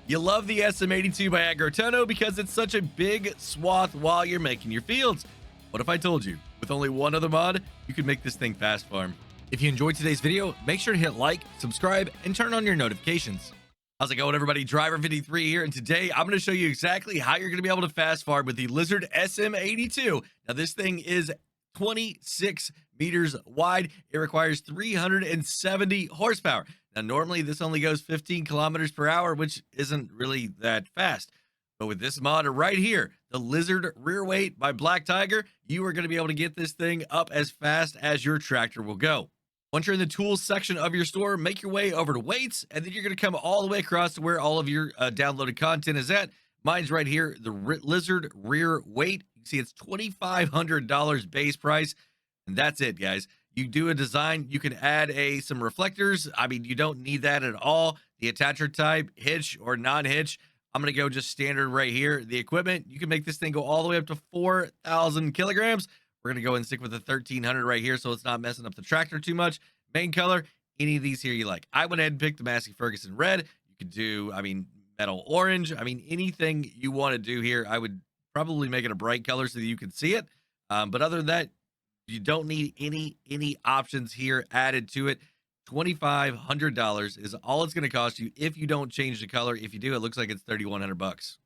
You love the SM82 by Agrotono because it's such a big swath while you're making your fields. What if I told you, with only one other mod, you could make this thing fast farm? If you enjoyed today's video, make sure to hit like, subscribe, and turn on your notifications. How's it going, everybody? Driver53 here, and today I'm going to show you exactly how you're going to be able to fast farm with the Lizard SM82. Now, this thing is 26 meters wide. It requires 370 horsepower. Now, normally this only goes 15 kilometers per hour, which isn't really that fast. But with this mod right here, the Lizard Rear Weight by Black Tiger, you are going to be able to get this thing up as fast as your tractor will go. Once you're in the tools section of your store, make your way over to weights, and then you're going to come all the way across to where all of your downloaded content is at. Mine's right here, the Lizard Rear Weight. You can see it's $2,500 base price, and that's it, guys. You do a design, you can add some reflectors. I mean, you don't need that at all. The attacher type, hitch or non-hitch, I'm going to go just standard right here. The equipment, you can make this thing go all the way up to 4,000 kilograms. We're going to go and stick with the 1,300 right here so it's not messing up the tractor too much. Main color, any of these here you like. I went ahead and picked the Massey Ferguson red. You could do, metal orange. Anything you want to do here. I would probably make it a bright color so that you can see it. But other than that, you don't need any options here added to it. $2,500 is all it's going to cost you if you don't change the color. If you do, it looks like it's $3,100.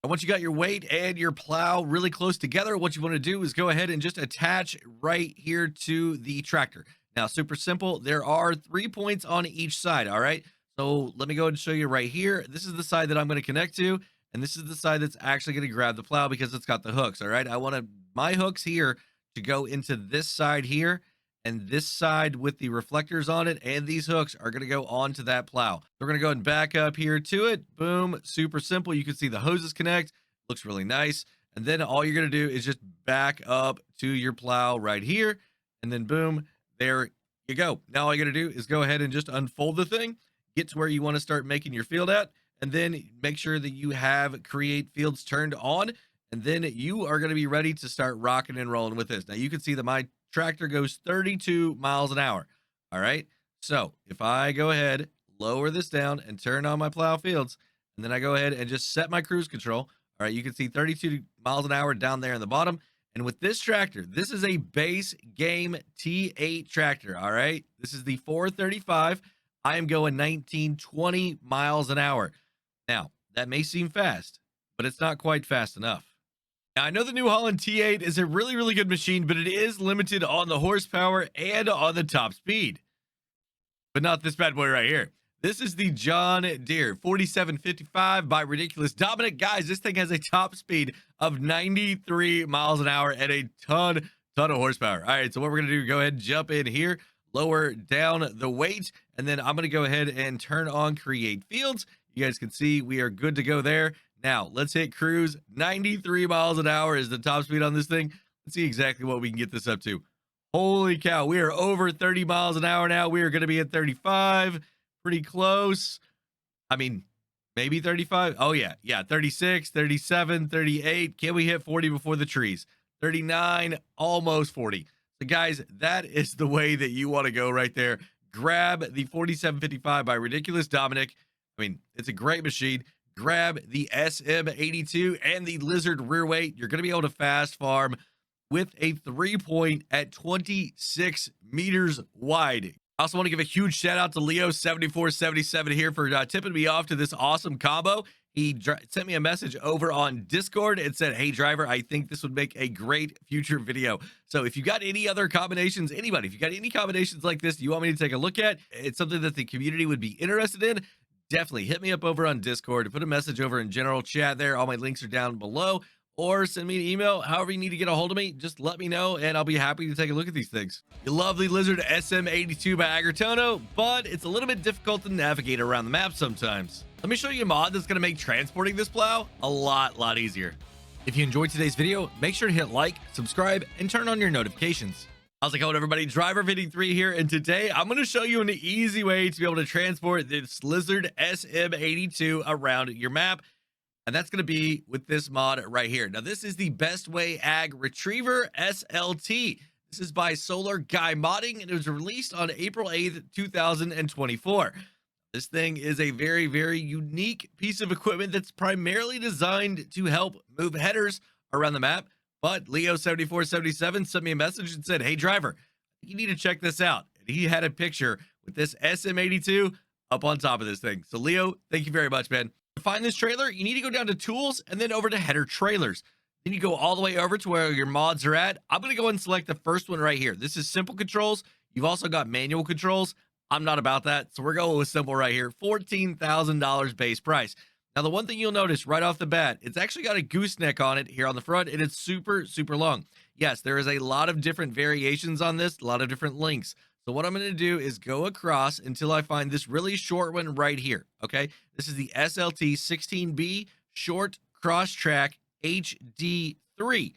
And once you got your weight and your plow really close together, what you want to do is go ahead and just attach right here to the tractor. Now, super simple. There are 3 points on each side. All right. So let me go ahead and show you right here. This is the side that I'm going to connect to. And this is the side that's actually going to grab the plow because it's got the hooks. All right. I want my hooks here to go into this side here, and this side with the reflectors on it, and these hooks are going to go onto that plow. We're going to go and back up here to it. Boom. Super simple. You can see the hoses connect. Looks really nice. And then all you're going to do is just back up to your plow right here. And then boom, there you go. Now all you got to do is go ahead and just unfold the thing, get to where you want to start making your field at, and then make sure that you have create fields turned on. And then you are going to be ready to start rocking and rolling with this. Now you can see that my tractor goes 32 miles an hour. All right. So if I go ahead, lower this down and turn on my plow fields, and then I go ahead and just set my cruise control. All right. You can see 32 miles an hour down there in the bottom. And with this tractor, this is a base game T8 tractor. All right. This is the 435. I am going 19-20 miles an hour. Now that may seem fast, but it's not quite fast enough. Now, I know the New Holland T8 is a really good machine, but it is limited on the horsepower and on the top speed. But not this bad boy right here. This is the John Deere 4755 by Ridiculous Dominic. Guys, this thing has a top speed of 93 miles an hour and a ton of horsepower. All right, so what we're going to do, go ahead and jump in here, lower down the weight, and then I'm going to go ahead and turn on Create Fields. You guys can see we are good to go there. Now, let's hit cruise. 93 miles an hour is the top speed on this thing. Let's see exactly what we can get this up to. Holy cow, we are over 30 miles an hour now. We are going to be at 35. Pretty close. Maybe 35. Oh, yeah. 36, 37, 38. Can we hit 40 before the trees? 39, almost 40. So, guys, that is the way that you want to go right there. Grab the 4755 by Ridiculous Dominic. It's a great machine. Grab the SM82 and the Lizard Rear Weight. You're going to be able to fast farm with a 3-point at 26 meters wide. I also want to give a huge shout out to Leo7477 here for tipping me off to this awesome combo. He sent me a message over on Discord and said, "Hey, driver, I think this would make a great future video." So if you got any other combinations, if you got any combinations like this you want me to take a look at, it's something that the community would be interested in, definitely hit me up over on Discord. Put a message over in general chat there. All my links are down below, or send me an email. However you need to get a hold of me, just let me know and I'll be happy to take a look at these things. You love the Lizard SM82 by Agrotono, but it's a little bit difficult to navigate around the map sometimes. Let me show you a mod that's going to make transporting this plow a lot easier. If you enjoyed today's video, make sure to hit like, subscribe, and turn on your notifications. How's it going, everybody? Driver53 here, and today I'm going to show you an easy way to be able to transport this Lizard SM82 around your map, and that's going to be with this mod right here. Now, this is the Best Way Ag Retriever SLT. This is by Solar Guy Modding, and it was released on April 8th, 2024. This thing is a very, very unique piece of equipment that's primarily designed to help move headers around the map. But Leo7477 sent me a message and said, "Hey, driver, you need to check this out." And he had a picture with this SM82 up on top of this thing. So, Leo, thank you very much, man. To find this trailer, you need to go down to tools and then over to header trailers. Then you go all the way over to where your mods are at. I'm going to go and select the first one right here. This is simple controls. You've also got manual controls. I'm not about that, so we're going with simple right here. $14,000 base price. Now, the one thing you'll notice right off the bat, it's actually got a gooseneck on it here on the front, and it's super, super long. Yes, there is a lot of different variations on this, a lot of different lengths. So what I'm going to do is go across until I find this really short one right here, okay? This is the SLT 16B Short Cross Track HD3.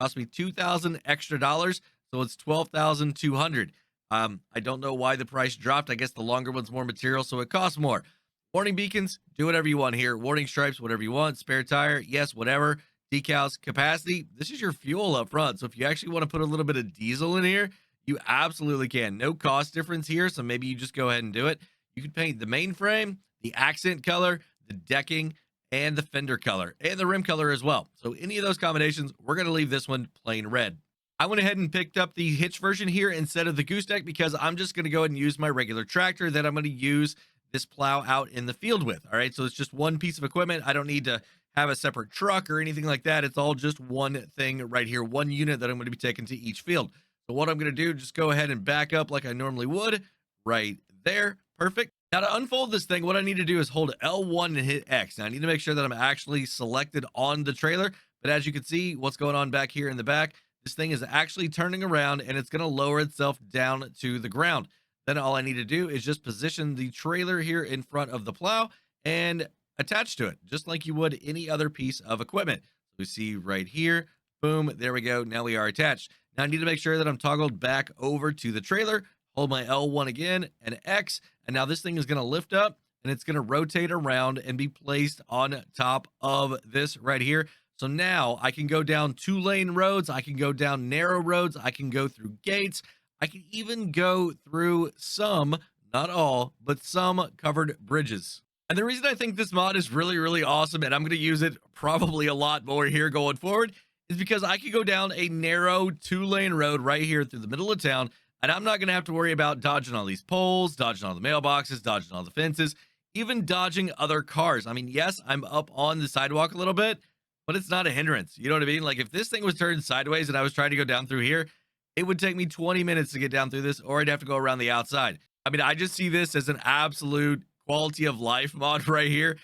Cost me $2,000 extra dollars, so it's $12,200. I don't know why the price dropped. I guess the longer one's more material, so it costs more. Warning beacons, do whatever you want here. Warning stripes, whatever you want. Spare tire, yes, whatever. Decals, capacity. This is your fuel up front. So if you actually want to put a little bit of diesel in here, you absolutely can. No cost difference here, so maybe you just go ahead and do it. You can paint the mainframe, the accent color, the decking, and the fender color, and the rim color as well. So any of those combinations, we're going to leave this one plain red. I went ahead and picked up the hitch version here instead of the gooseneck because I'm just going to go ahead and use my regular tractor that I'm going to use this plow out in the field with. All right, so it's just one piece of equipment. I don't need to have a separate truck or anything like that. It's all just one thing right here, one unit that I'm going to be taking to each field. So what I'm going to do, just go ahead and back up like I normally would right there. Perfect. Now to unfold this thing, what I need to do is hold L1 and hit X. Now I need to make sure that I'm actually selected on the trailer. But as you can see, what's going on back here in the back, this thing is actually turning around and it's going to lower itself down to the ground. Then all I need to do is just position the trailer here in front of the plow and attach to it, just like you would any other piece of equipment. So we see right here, boom, there we go. Now we are attached. Now I need to make sure that I'm toggled back over to the trailer, hold my L1 again and X, and now this thing is going to lift up and it's going to rotate around and be placed on top of this right here. So now I can go down 2-lane roads. I can go down narrow roads. I can go through gates. I can even go through some, not all, but some covered bridges. And the reason I think this mod is really, really awesome, and I'm going to use it probably a lot more here going forward, is because I could go down a narrow 2-lane road right here through the middle of town, and I'm not going to have to worry about dodging all these poles, dodging all the mailboxes, dodging all the fences, even dodging other cars. I mean, yes, I'm up on the sidewalk a little bit, but it's not a hindrance. You know what I mean? Like if this thing was turned sideways and I was trying to go down through here, it would take me 20 minutes to get down through this, or I'd have to go around the outside. I mean, I just see this as an absolute quality of life mod right here.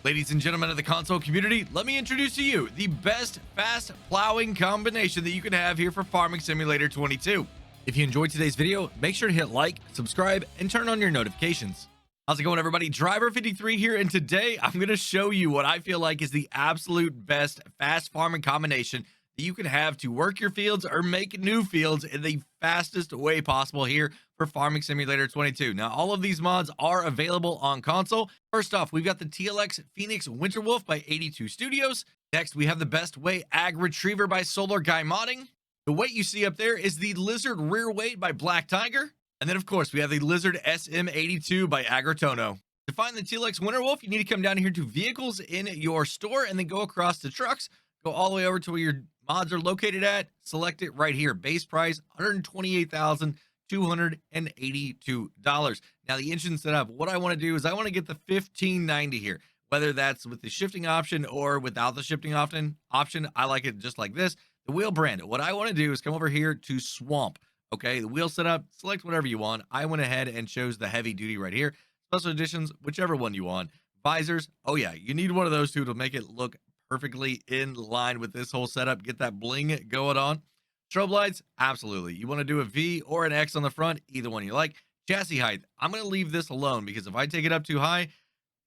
Ladies and gentlemen of the console community, let me introduce to you the best fast plowing combination that you can have here for Farming Simulator 22. If you enjoyed today's video, make sure to hit like, subscribe, and turn on your notifications. How's it going, everybody? Driver53 here, and today I'm going to show you what I feel like is the absolute best fast farming combination that you can have to work your fields or make new fields in the fastest way possible here for Farming Simulator 22. Now, all of these mods are available on console. First off, we've got the TLX Phoenix Winterwolf by 82 Studios. Next, we have the Best Way Ag Retriever by Solar Guy Modding. The weight you see up there is the Lizard Rear Weight by Black Tiger. And then, of course, we have the Lizard SM82 by Agritono. To find the TLX Winterwolf, you need to come down here to Vehicles in your store and then go across to Trucks. Go all the way over to where your mods are located at. Select it right here. Base price, $128,282. Now, the engine setup, what I want to do is I want to get the 1590 here. Whether that's with the shifting option or without the shifting option, I like it just like this. The wheel brand, what I want to do is come over here to Swamp. Okay, the wheel setup, select whatever you want. I went ahead and chose the heavy duty right here. Special editions, whichever one you want. Visors, oh yeah, you need one of those two to make it look perfectly in line with this whole setup. Get that bling going on. Strobe lights, absolutely. You want to do a V or an X on the front, either one you like. Chassis height, I'm going to leave this alone because if I take it up too high,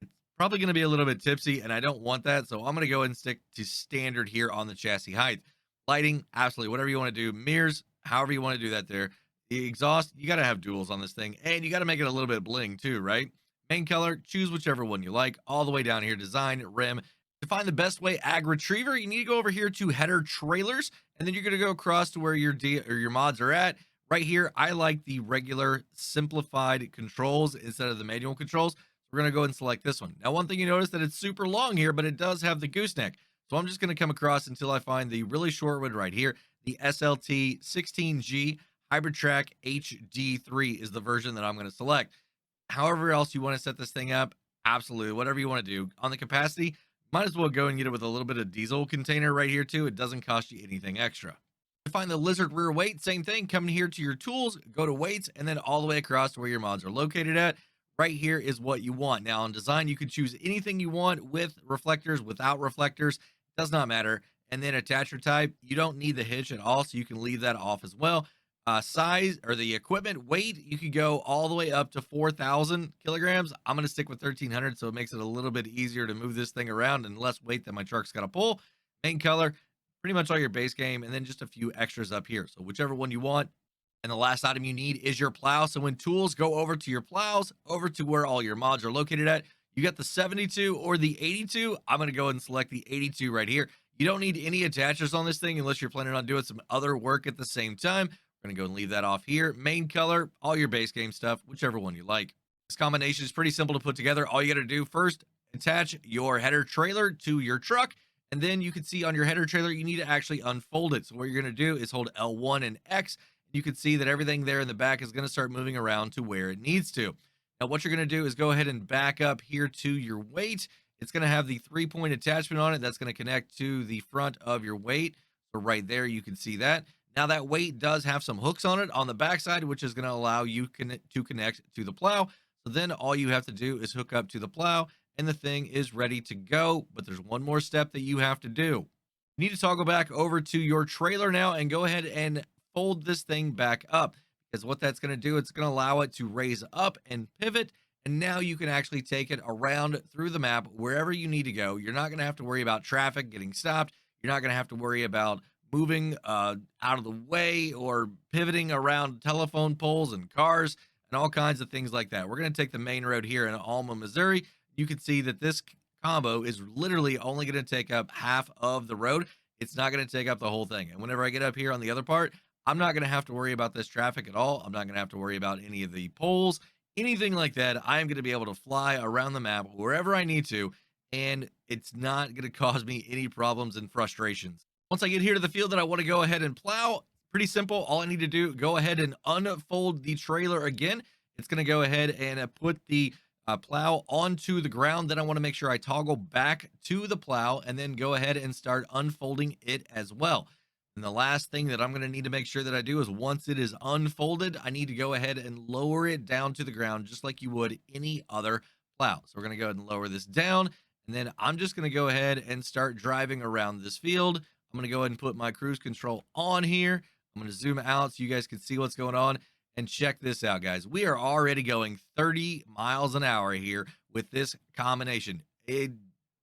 it's probably going to be a little bit tipsy and I don't want that. So I'm going to go and stick to standard here on the chassis height. Lighting, absolutely, whatever you want to do. Mirrors, however you want to do that there. The exhaust, you got to have duals on this thing, and you got to make it a little bit bling too, right? Main color, choose whichever one you like. All the way down here, design, rim. To find the Best Way Ag Retriever, you need to go over here to header trailers, and then you're going to go across to where your mods are at. Right here, I like the regular simplified controls instead of the manual controls. We're going to go ahead and select this one. Now, one thing you notice that it's super long here, but it does have the gooseneck. So I'm just going to come across until I find the really short one right here. The SLT 16G Hybrid Track HD3 is the version that I'm going to select. However else you want to set this thing up, absolutely, whatever you want to do. On the capacity, might as well go and get it with a little bit of diesel container right here too. It doesn't cost you anything extra. To find the lizard rear weight, same thing. Come here to your tools, go to weights, and then all the way across to where your mods are located at. Right here is what you want. Now on design, you can choose anything you want with reflectors, without reflectors, does not matter. And then attachment type, you don't need the hitch at all, so you can leave that off as well. Size or the equipment weight, you could go all the way up to 4,000 kilograms. I'm going to stick with 1,300, so it makes it a little bit easier to move this thing around and less weight that my truck's got to pull. Main color, pretty much all your base game, and then just a few extras up here. So whichever one you want. And the last item you need is your plow. So when tools, go over to your plows, over to where all your mods are located at. You got the 72 or the 82. I'm going to go ahead and select the 82 right here. You don't need any attachers on this thing unless you're planning on doing some other work at the same time. We're going to go and leave that off here. Main color, all your base game stuff, whichever one you like. This combination is pretty simple to put together. All you got to do first, attach your header trailer to your truck. And then you can see on your header trailer, you need to actually unfold it. So what you're going to do is hold L1 and X. You can see that everything there in the back is going to start moving around to where it needs to. Now, what you're going to do is go ahead and back up here to your weight. It's going to have the 3-point attachment on it. That's going to connect to the front of your weight. So right there, you can see that. Now that weight does have some hooks on it on the backside, which is going to allow you to connect to the plow. So then all you have to do is hook up to the plow and the thing is ready to go. But there's one more step that you have to do. You need to toggle back over to your trailer now and go ahead and fold this thing back up, because what that's going to do, it's going to allow it to raise up and pivot. And now you can actually take it around through the map wherever you need to go. You're not going to have to worry about traffic getting stopped. You're not going to have to worry about moving out of the way or pivoting around telephone poles and cars and all kinds of things like that. We're going to take the main road here in Alma, Missouri. You can see that this combo is literally only going to take up half of the road. It's not going to take up the whole thing. And whenever I get up here on the other part, I'm not going to have to worry about this traffic at all. I'm not going to have to worry about any of the poles, anything like that. I'm going to be able to fly around the map wherever I need to, and it's not going to cause me any problems and frustrations. Once I get here to the field that I want to go ahead and plow, pretty simple. All I need to do, go ahead and unfold the trailer again. It's going to go ahead and put the plow onto the ground. Then I want to make sure I toggle back to the plow and then go ahead and start unfolding it as well. And the last thing that I'm going to need to make sure that I do is once it is unfolded, I need to go ahead and lower it down to the ground just like you would any other plow. So we're going to go ahead and lower this down. And then I'm just going to go ahead and start driving around this field. I'm going to go ahead and put my cruise control on here. I'm going to zoom out so you guys can see what's going on. And check this out, guys. We are already going 30 miles an hour here with this combination.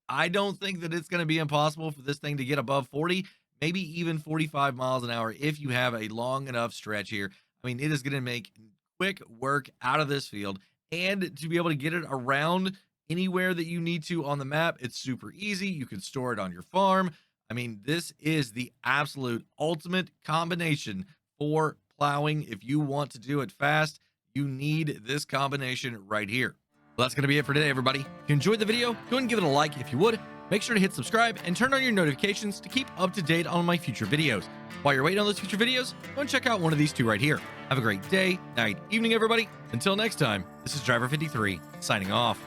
I don't think that it's going to be impossible for this thing to get above 40, maybe even 45 miles an hour if you have a long enough stretch here. I mean, it is going to make quick work out of this field. And to be able to get it around anywhere that you need to on the map, it's super easy. You can store it on your farm. I mean, this is the absolute ultimate combination for plowing. If you want to do it fast, you need this combination right here. Well, that's going to be it for today, everybody. If you enjoyed the video, go ahead and give it a like if you would. Make sure to hit subscribe and turn on your notifications to keep up to date on my future videos. While you're waiting on those future videos, go and check out one of these two right here. Have a great day, night, evening, everybody. Until next time, this is Driver 53 signing off.